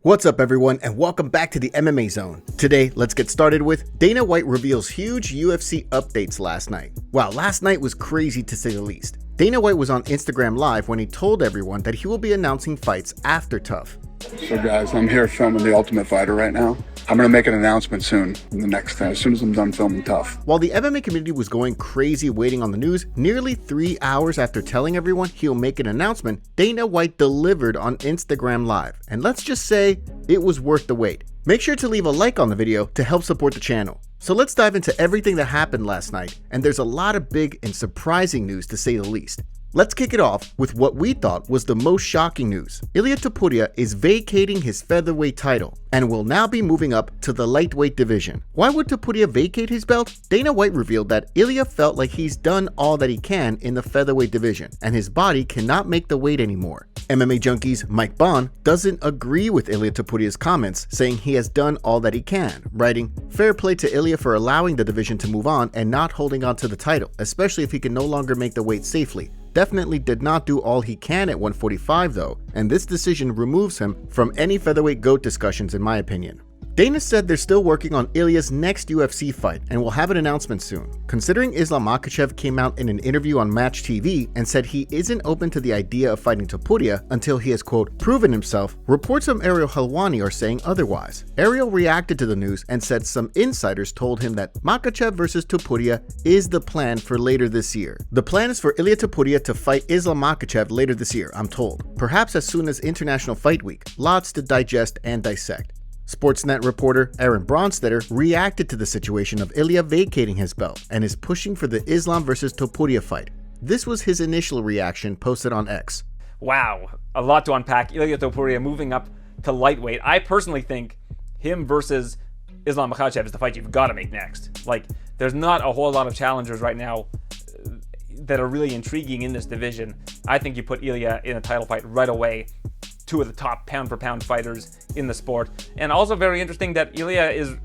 What's up everyone, and welcome back to the MMA Zone. Today, let's get started with Dana White reveals huge UFC updates last night. Wow, last night was crazy to say the least. Dana White was on Instagram Live when he told everyone that he will be announcing fights after TUF. So guys, I'm here filming The Ultimate Fighter right now. I'm going to make an announcement soon, as soon as I'm done filming TUF. While the MMA community was going crazy waiting on the news, nearly 3 hours after telling everyone he'll make an announcement, Dana White delivered on Instagram Live. And let's just say, it was worth the wait. Make sure to leave a like on the video to help support the channel. So let's dive into everything that happened last night, and there's a lot of big and surprising news to say the least. Let's kick it off with what we thought was the most shocking news. Ilia Topuria is vacating his featherweight title and will now be moving up to the lightweight division. Why would Topuria vacate his belt? Dana White revealed that Ilia felt like he's done all that he can in the featherweight division and his body cannot make the weight anymore. MMA Junkie's Mike Bond doesn't agree with Ilia Topuria's comments, saying he has done all that he can, writing, "Fair play to Ilia for allowing the division to move on and not holding on to the title, especially if he can no longer make the weight safely. Definitely did not do all he can at 145 though, and this decision removes him from any featherweight GOAT discussions in my opinion." Dana said they're still working on Ilia's next UFC fight and will have an announcement soon. Considering Islam Makhachev came out in an interview on Match TV and said he isn't open to the idea of fighting Topuria until he has, quote, proven himself, reports from Ariel Helwani are saying otherwise. Ariel reacted to the news and said some insiders told him that Makhachev versus Topuria is the plan for later this year. The plan is for Ilia Topuria to fight Islam Makhachev later this year, I'm told. Perhaps as soon as International Fight Week. Lots to digest and dissect. Sportsnet reporter Aaron Bronstetter reacted to the situation of Ilia vacating his belt and is pushing for the Islam versus Topuria fight. This was his initial reaction posted on X. Wow, a lot to unpack. Ilia Topuria moving up to lightweight. I personally think him versus Islam Makhachev is the fight you've got to make next. Like, there's not a whole lot of challengers right now that are really intriguing in this division. I think you put Ilia in a title fight right away. Two of the top pound-for-pound fighters in the sport. And also very interesting that Ilia is,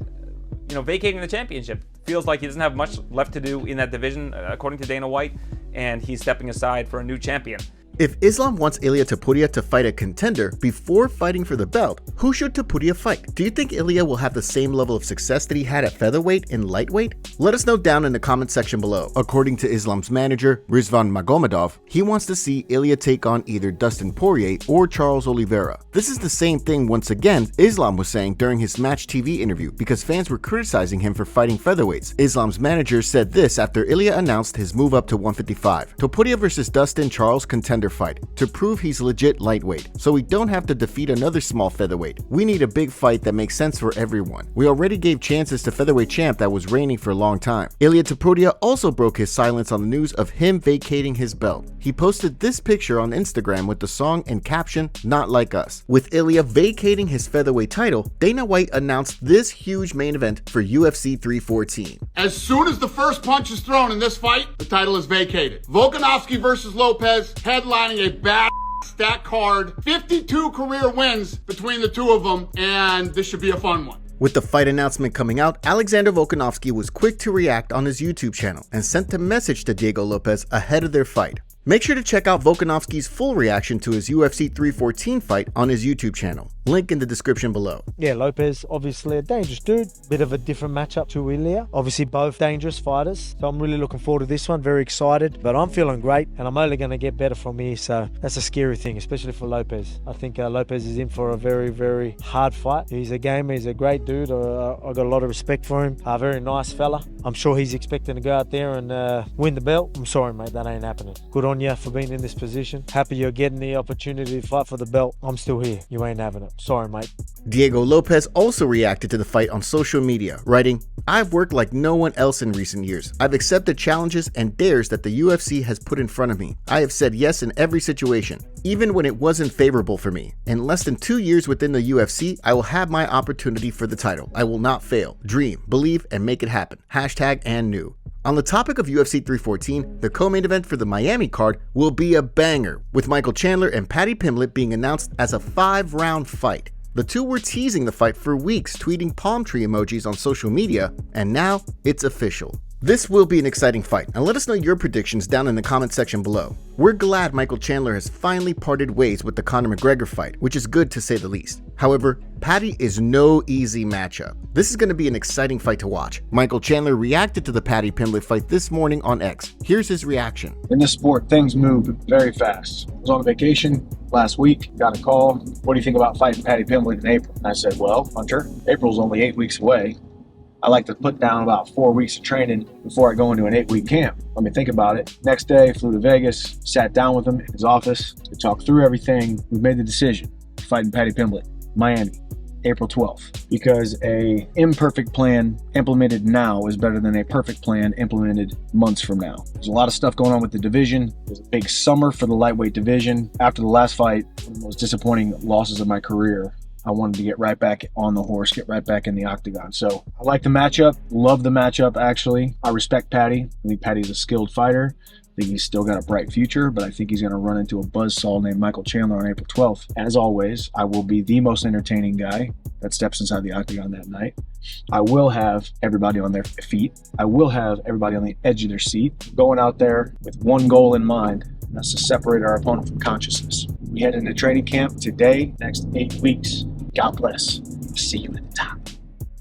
vacating the championship. Feels like he doesn't have much left to do in that division, according to Dana White, and he's stepping aside for a new champion. If Islam wants Ilia Topuria to fight a contender before fighting for the belt, who should Topuria fight? Do you think Ilia will have the same level of success that he had at featherweight and lightweight? Let us know down in the comment section below. According to Islam's manager, Rizvan Magomedov, he wants to see Ilia take on either Dustin Poirier or Charles Oliveira. This is the same thing once again Islam was saying during his Match TV interview because fans were criticizing him for fighting featherweights. Islam's manager said this after Ilia announced his move up to 155. Topuria versus Dustin Charles contender fight to prove he's legit lightweight, so we don't have to defeat another small featherweight. We need a big fight that makes sense for everyone. We already gave chances to featherweight champ that was reigning for a long time. Ilia Topuria also broke his silence on the news of him vacating his belt. He posted this picture on Instagram with the song and caption, "Not like us." With Ilia vacating his featherweight title, Dana White announced this huge main event for UFC 314. As soon as the first punch is thrown in this fight, the title is vacated. Volkanovski versus Lopes, headlining a bad stack card, 52 career wins between the two of them, and this should be a fun one. With the fight announcement coming out, Alexander Volkanovski was quick to react on his YouTube channel and sent a message to Diego Lopes ahead of their fight. Make sure to check out Volkanovski's full reaction to his UFC 314 fight on his YouTube channel. Link in the description below. Yeah, Lopes, obviously a dangerous dude. Bit of a different matchup to Ilia. Obviously both dangerous fighters. So I'm really looking forward to this one. Very excited. But I'm feeling great and I'm only going to get better from here. So that's a scary thing, especially for Lopes. I think Lopes is in for a very, very hard fight. He's a gamer. He's a great dude. I got a lot of respect for him. A very nice fella. I'm sure he's expecting to go out there and win the belt. I'm sorry, mate. That ain't happening. Good on you for being in this position. Happy you're getting the opportunity to fight for the belt. I'm still here. You ain't having it. Sorry, mate. Diego Lopes also reacted to the fight on social media, writing, "I've worked like no one else in recent years. I've accepted challenges and dares that the UFC has put in front of me. I have said yes in every situation, even when it wasn't favorable for me. In less than 2 years within the UFC, I will have my opportunity for the title. I will not fail. Dream, believe, and make it happen. Hashtag and new." On the topic of UFC 314, the co-main event for the Miami card will be a banger, with Michael Chandler and Paddy Pimblett being announced as a 5-round fight. The two were teasing the fight for weeks, tweeting palm tree emojis on social media, and now it's official. This will be an exciting fight, and let us know your predictions down in the comment section below. We're glad Michael Chandler has finally parted ways with the Conor McGregor fight, which is good to say the least. However, Paddy is no easy matchup. This is going to be an exciting fight to watch. Michael Chandler reacted to the Paddy Pimblett fight this morning on X. Here's his reaction. In this sport, things move very fast. I was on vacation last week, got a call. What do you think about fighting Paddy Pimblett in April? And I said, well, Hunter, April's only 8 weeks away. I like to put down about 4 weeks of training before I go into an 8-week camp. Let me think about it. Next day, flew to Vegas, sat down with him in his office to talk through everything. We made the decision, fighting Paddy Pimblett, Miami, April 12th. Because a imperfect plan implemented now is better than a perfect plan implemented months from now. There's a lot of stuff going on with the division. There's a big summer for the lightweight division. After the last fight, one of the most disappointing losses of my career, I wanted to get right back on the horse, get right back in the octagon. So I like the matchup, love the matchup actually. I respect Paddy. I think Paddy's a skilled fighter. I think he's still got a bright future, but I think he's going to run into a buzzsaw named Michael Chandler on April 12th. As always, I will be the most entertaining guy that steps inside the octagon that night. I will have everybody on their feet. I will have everybody on the edge of their seat, going out there with one goal in mind. That's to separate our opponent from consciousness. We head into training camp today, next 8 weeks. God bless. See you at the top.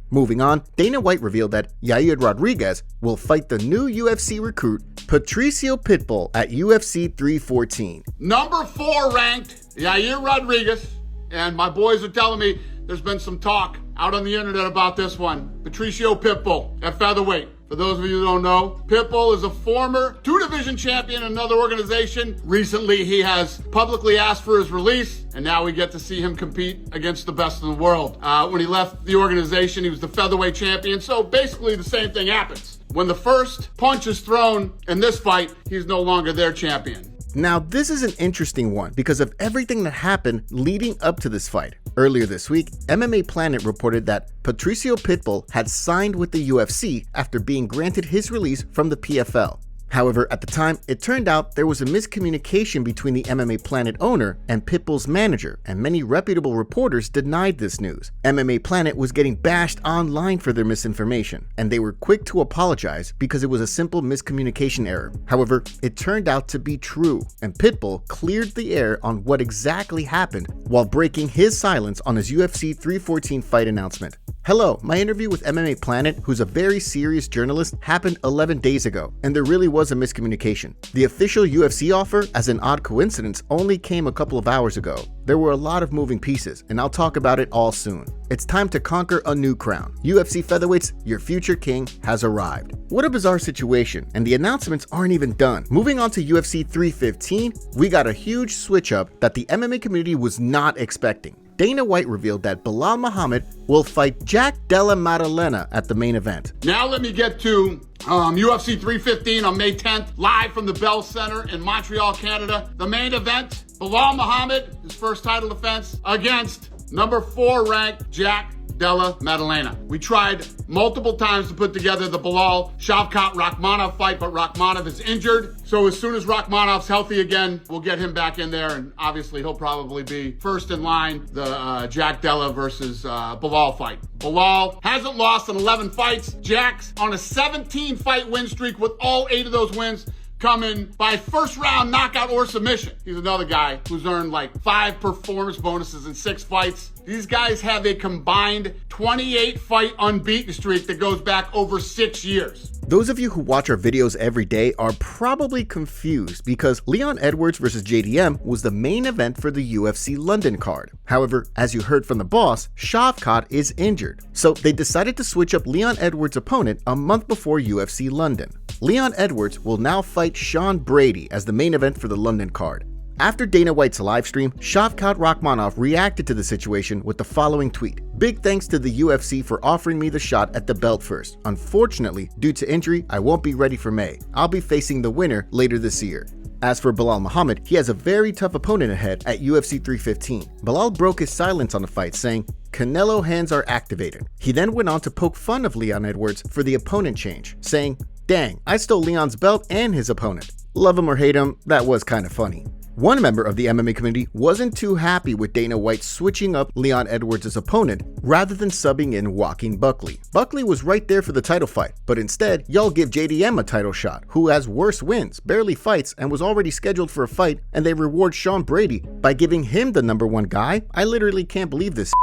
Moving on, Dana White revealed that Yair Rodriguez will fight the new UFC recruit Patricio Pitbull at UFC 314. Number 4 ranked Yair Rodriguez, and my boys are telling me there's been some talk out on the internet about this one. Patricio Pitbull at featherweight. For those of you who don't know, Pitbull is a former 2-division champion in another organization. Recently, he has publicly asked for his release, and now we get to see him compete against the best in the world. When he left the organization, he was the featherweight champion, so basically the same thing happens. When the first punch is thrown in this fight, he's no longer their champion. Now, this is an interesting one because of everything that happened leading up to this fight. Earlier this week, MMA Planet reported that Patricio Pitbull had signed with the UFC after being granted his release from the PFL. However, at the time, it turned out there was a miscommunication between the MMA Planet owner and Pitbull's manager, and many reputable reporters denied this news. MMA Planet was getting bashed online for their misinformation, and they were quick to apologize because it was a simple miscommunication error. However, it turned out to be true, and Pitbull cleared the air on what exactly happened while breaking his silence on his UFC 314 fight announcement. Hello, my interview with MMA Planet, who's a very serious journalist, happened 11 days ago, and there really was a miscommunication. The official UFC offer, as an odd coincidence, only came a couple of hours ago. There were a lot of moving pieces, and I'll talk about it all soon. It's time to conquer a new crown. UFC featherweights, your future king has arrived. What a bizarre situation, and the announcements aren't even done. Moving on to UFC 315, we got a huge switch up that the MMA community was not expecting. Dana White revealed that Belal Muhammad will fight Jack Della Maddalena at the main event. Now let me get to UFC 315 on May 10th, live from the Bell Center in Montreal, Canada. The main event, Belal Muhammad, his first title defense against number 4 ranked Jack Della Maddalena. We tried multiple times to put together the Belal Shavkat Rakhmonov fight, but Rakhmonov is injured. So as soon as Rakhmonov's healthy again, we'll get him back in there, and obviously he'll probably be first in line, the Jack Della versus Belal fight. Belal hasn't lost in 11 fights. Jack's on a 17-fight win streak with all 8 of those wins coming by first round knockout or submission. He's another guy who's earned like 5 performance bonuses in 6 fights. These guys have a combined 28-fight unbeaten streak that goes back over 6 years. Those of you who watch our videos every day are probably confused because Leon Edwards versus JDM was the main event for the UFC London card. However, as you heard from the boss, Shavkat is injured. So they decided to switch up Leon Edwards' opponent a month before UFC London. Leon Edwards will now fight Sean Brady as the main event for the London card. After Dana White's livestream, Shavkat Rakhmonov reacted to the situation with the following tweet. Big thanks to the UFC for offering me the shot at the belt first. Unfortunately, due to injury, I won't be ready for May. I'll be facing the winner later this year. As for Belal Muhammad, he has a very tough opponent ahead at UFC 315. Belal broke his silence on the fight, saying, "Canelo hands are activated." He then went on to poke fun of Leon Edwards for the opponent change, saying, "Dang, I stole Leon's belt and his opponent." Love him or hate him, that was kind of funny. One member of the MMA community wasn't too happy with Dana White switching up Leon Edwards' opponent rather than subbing in Joaquin Buckley. Buckley was right there for the title fight, but instead, y'all give JDM a title shot, who has worse wins, barely fights, and was already scheduled for a fight, and they reward Sean Brady by giving him the #1 guy? I literally can't believe this.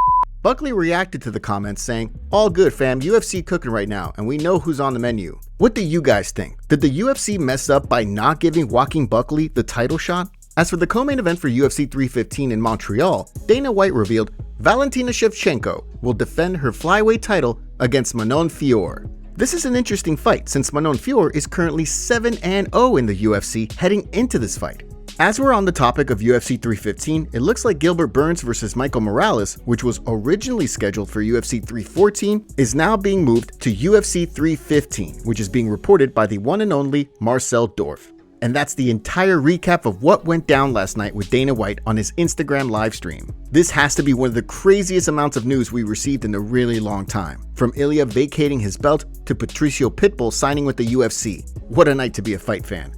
Buckley reacted to the comments saying, "All good fam, UFC cooking right now, and we know who's on the menu." What do you guys think? Did the UFC mess up by not giving Joaquin Buckley the title shot? As for the co-main event for UFC 315 in Montreal, Dana White revealed Valentina Shevchenko will defend her flyweight title against Manon Fiorot. This is an interesting fight since Manon Fiorot is currently 7-0 in the UFC heading into this fight. As we're on the topic of UFC 315, it looks like Gilbert Burns vs. Michael Morales, which was originally scheduled for UFC 314, is now being moved to UFC 315, which is being reported by the one and only Marcel Dorff. And that's the entire recap of what went down last night with Dana White on his Instagram live stream. This has to be one of the craziest amounts of news we received in a really long time. From Ilia vacating his belt to Patricio Pitbull signing with the UFC. What a night to be a fight fan.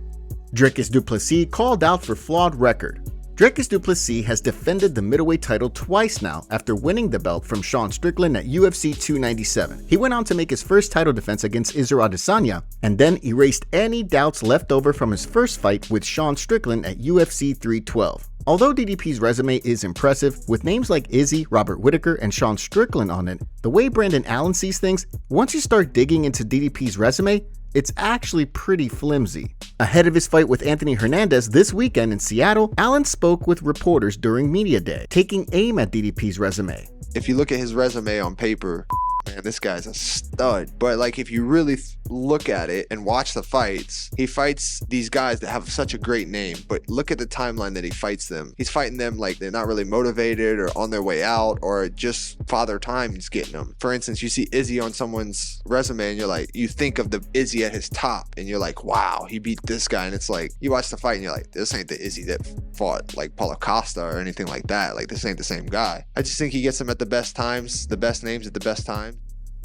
Dricus du Plessis called out for flawed record. Dricus du Plessis has defended the middleweight title twice now after winning the belt from Sean Strickland at UFC 297. He went on to make his first title defense against Israel Adesanya and then erased any doubts left over from his first fight with Sean Strickland at UFC 312. Although DDP's resume is impressive, with names like Izzy, Robert Whittaker, and Sean Strickland on it, the way Brandon Allen sees things, once you start digging into DDP's resume, it's actually pretty flimsy. Ahead of his fight with Anthony Hernandez this weekend in Seattle, Allen spoke with reporters during media day, taking aim at DDP's resume. If you look at his resume on paper, man, this guy's a stud. But like, if you really look at it and watch the fights, he fights these guys that have such a great name, but look at the timeline that he fights them. He's fighting them like they're not really motivated or on their way out, or just Father Time's getting them. For instance, you see Izzy on someone's resume and you're like, you think of the Izzy at his top and you're like, wow, he beat this guy. And it's like, you watch the fight and you're like, this ain't the Izzy that fought like Paulo Costa or anything like that. Like, this ain't the same guy. I just think he gets them at the best times, the best names at the best time.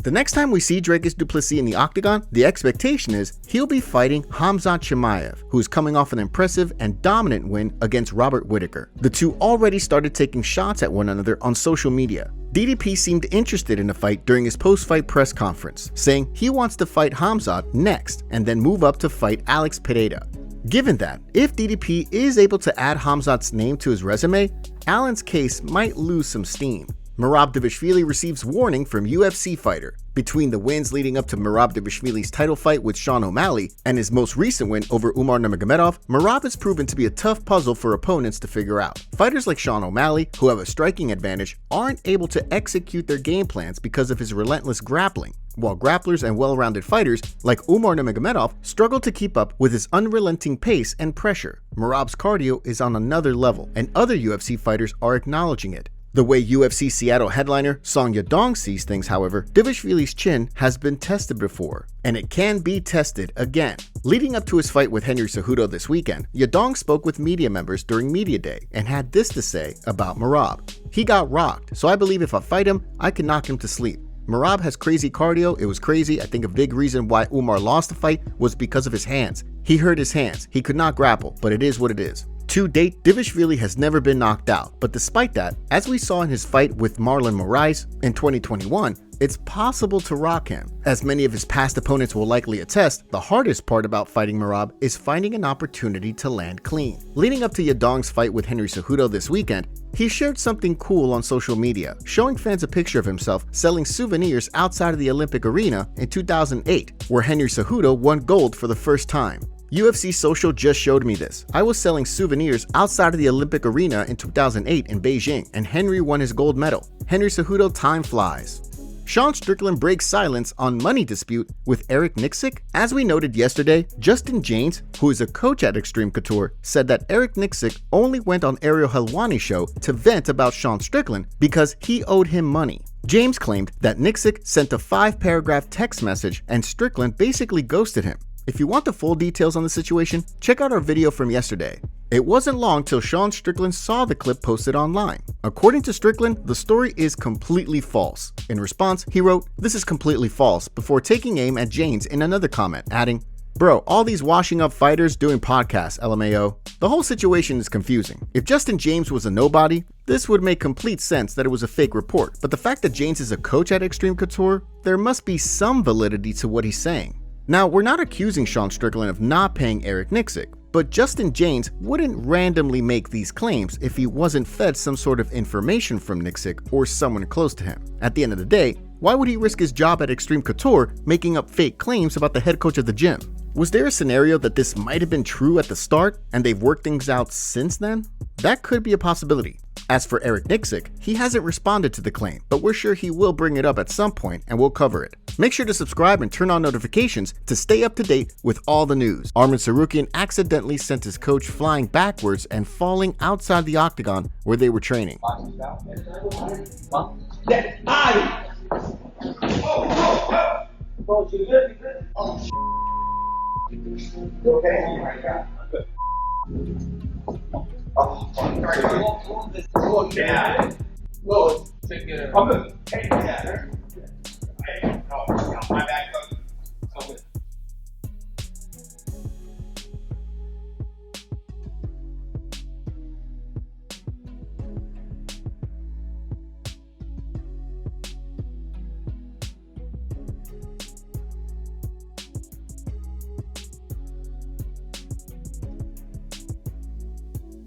The next time we see Dricus du Plessis in the octagon, the expectation is he'll be fighting Khamzat Chimaev, who is coming off an impressive and dominant win against Robert Whittaker. The two already started taking shots at one another on social media. DDP seemed interested in the fight during his post-fight press conference, saying he wants to fight Khamzat next and then move up to fight Alex Pereira. Given that, if DDP is able to add Khamzat's name to his resume, Allen's case might lose some steam. Merab Dvalishvili receives warning from UFC fighter. Between the wins leading up to Merab Dvalishvili's title fight with Sean O'Malley and his most recent win over Umar Nurmagomedov, Merab has proven to be a tough puzzle for opponents to figure out. Fighters like Sean O'Malley, who have a striking advantage, aren't able to execute their game plans because of his relentless grappling, while grapplers and well-rounded fighters like Umar Nurmagomedov struggle to keep up with his unrelenting pace and pressure. Merab's cardio is on another level, and other UFC fighters are acknowledging it. The way UFC Seattle headliner Song Yadong sees things, however, Dvalishvili's chin has been tested before, and it can be tested again. Leading up to his fight with Henry Cejudo this weekend, Yadong spoke with media members during media day and had this to say about Merab. He got rocked, so I believe if I fight him, I can knock him to sleep. Merab has crazy cardio. It was crazy. I think a big reason why Umar lost the fight was because of his hands. He hurt his hands. He could not grapple, but it is what it is. To date, Dvalishvili has never been knocked out, but despite that, as we saw in his fight with Marlon Moraes in 2021, it's possible to rock him. As many of his past opponents will likely attest, the hardest part about fighting Merab is finding an opportunity to land clean. Leading up to Yadong's fight with Henry Cejudo this weekend, he shared something cool on social media, showing fans a picture of himself selling souvenirs outside of the Olympic arena in 2008, where Henry Cejudo won gold for the first time. UFC Social just showed me this. I was selling souvenirs outside of the Olympic arena in 2008 in Beijing, and Henry won his gold medal. Henry Cejudo, time flies. Sean Strickland breaks silence on money dispute with Eric Nicksick. As we noted yesterday, Justin James, who is a coach at Extreme Couture, said that Eric Nicksick only went on Ariel Helwani's show to vent about Sean Strickland because he owed him money. James claimed that Nicksick sent a 5-paragraph text message and Strickland basically ghosted him. If you want the full details on the situation, check out our video from yesterday. It wasn't long till Sean Strickland saw the clip posted online. According to Strickland, the story is completely false. In response, he wrote, "This is completely false," before taking aim at James in another comment, adding, Bro, all these washing up fighters doing podcasts, LMAO. The whole situation is confusing. If Justin James was a nobody, this would make complete sense that it was a fake report, but the fact that James is a coach at Extreme Couture, there must be some validity to what he's saying. Now, we're not accusing Sean Strickland of not paying Eric Nixick, but Justin James wouldn't randomly make these claims if he wasn't fed some sort of information from Nixick or someone close to him. At the end of the day, why would he risk his job at Extreme Couture making up fake claims about the head coach of the gym? Was there a scenario that this might have been true at the start and they've worked things out since then? That could be a possibility. As for Eric Nixick, he hasn't responded to the claim, but we're sure he will bring it up at some point and we'll cover it. Make sure to subscribe and turn on notifications to stay up to date with all the news. Arman Tsarukyan accidentally sent his coach flying backwards and falling outside the octagon where they were training.